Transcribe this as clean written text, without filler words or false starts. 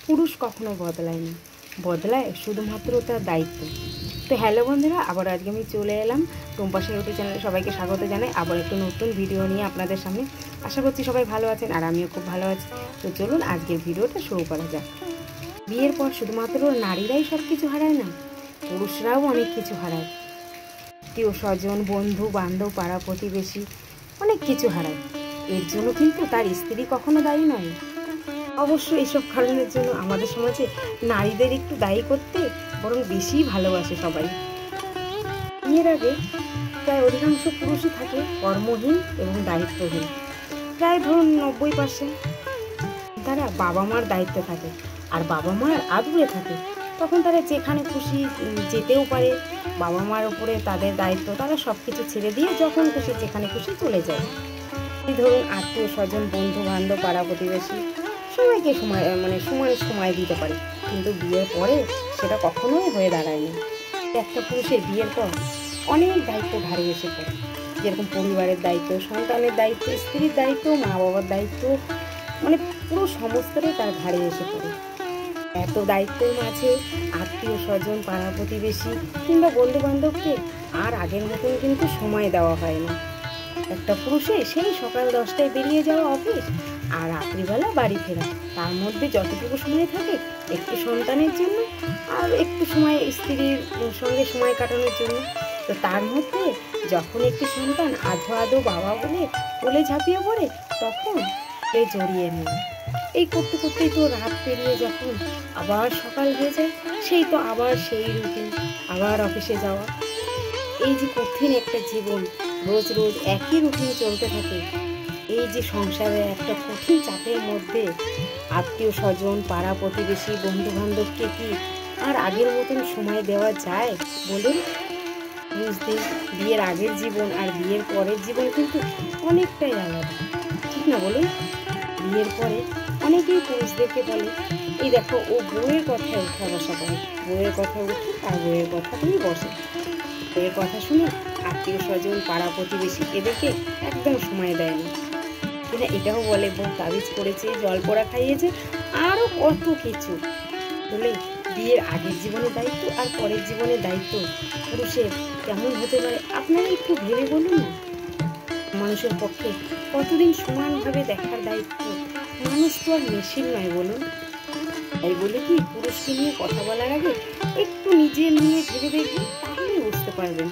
পুরুষ কখনো বদলায় না, বদলায় শুধুমাত্র তার দায়িত্ব। তো হ্যালো বন্ধুরা, আবার আজকে আমি চলে এলাম টুম্পা সেউটি চ্যানেলে। সবাইকে স্বাগত জানাই আবার একটু নতুন ভিডিও নিয়ে আপনাদের সামনে। আশা করছি সবাই ভালো আছেন আর আমিও খুব ভালো আছি। তো চলুন আজকের ভিডিওটা শুরু করা যাক। বিয়ের পর শুধুমাত্র নারীরাই সব কিছু হারায় না, পুরুষরাও অনেক কিছু হারায়। আত্মীয় স্বজন, বন্ধু বান্ধব, পাড়া প্রতিবেশী অনেক কিছু হারায়। এর জন্য কিন্তু তার স্ত্রী কখনো দায়ী নয়। অবশ্য এইসব কারণের জন্য আমাদের সমাজে নারীদের একটু দায়ী করতে বরং বেশি ভালোবাসে সবাই। বিয়ের আগে প্রায় অধিকাংশ পুরুষই থাকে কর্মহীন এবং দায়িত্বহীন। প্রায় ধরুন 90% তারা বাবা মার দায়িত্বে থাকে আর বাবা মার আদুরে থাকে। তখন তারা যেখানে খুশি যেতেও পারে, বাবা মার উপরে তাদের দায়িত্ব, তারা সব কিছু ছেড়ে দিয়ে যখন খুশি যেখানে খুশি চলে যায়। ধরুন আত্মীয় স্বজন, বন্ধু বান্ধব, পাড়া প্রতিবেশী সবাইকে সময় দিতে পারে। কিন্তু বিয়ের পরে সেটা কখনোই হয়ে দাঁড়ায় না। একটা পুরুষের বিয়ের পর অনেক দায়িত্ব ঘাড়ে এসে পড়ে, যেরকম পরিবারের দায়িত্ব, সন্তানের দায়িত্ব, স্ত্রীর দায়িত্ব, মা বাবার দায়িত্ব, পুরো সমস্তটাই তার ঘাড়ে এসে পড়ে। এত দায়িত্বের মাঝে আত্মীয় স্বজন, পাড়া প্রতিবেশী কিংবা বন্ধু বান্ধবকে আর আগের মতন কিন্তু সময় দেওয়া হয় না। একটা পুরুষের সেই সকাল 10টায় বেরিয়ে যাওয়া অফিস আর রাত্রিবেলা বাড়ি ফেরা, তার মধ্যে যতটুকু সময় থাকে একটু সন্তানের জন্য আর একটু সময় স্ত্রীর সঙ্গে সময় কাটানোর জন্য। তো তার মধ্যে যখন একটি সন্তান আধো বাবা বলে কোলে ঝাঁপিয়ে পড়ে, তখন সে জড়িয়ে নেয়। এই করতে করতেই তো রাত পেরিয়ে যখন আবার সকাল হয়ে যায়, সেই তো আবার সেই রুটিন, আবার অফিসে যাওয়া। এই যে কঠিন একটা জীবন, রোজ রোজ একই রুটিন চলতে থাকে, এই যে সংসারের একটা কঠিন চাপের মধ্যে আত্মীয় স্বজন, পাড়া প্রতিবেশী, বন্ধু বান্ধবকে কি আর আগের মতন সময় দেওয়া যায় বলুন? বুঝতে বিয়ের আগের জীবন আর বিয়ের পরের জীবন কিন্তু অনেকটাই আলাদা, ঠিক না বলুন? বিয়ের পরে অনেকেই পুরুষদেরকে বলে, এই দেখো ও বউয়ের কথায় উঠা বসা করে, বউয়ের কথা উঠে আর বউয়ের কথাতেই বসে। বউয়ের কথা শুনে আত্মীয় স্বজন, পাড়া প্রতিবেশী এদেরকে একদম সময় দেয় না। কিনা এটাও বলে বউ তাবিজ করেছে, জল পোড়া খাইয়েছে, আরও কত কিছু। বলে বিয়ের আগের জীবনের দায়িত্ব আর পরের জীবনের দায়িত্ব পুরুষের কেমন হতে পারে আপনারা একটু ভেবে বলুন না। মানুষের পক্ষে কতদিন সমানভাবে দেখার দায়িত্ব? মানুষ তো আর মেশিন নয় বলুন। তাই বলে কি পুরুষকে নিয়ে কথা বলার আগে একটু নিজে নিয়ে ভেবে দেখবেন, তাহলেই বুঝতে পারবেন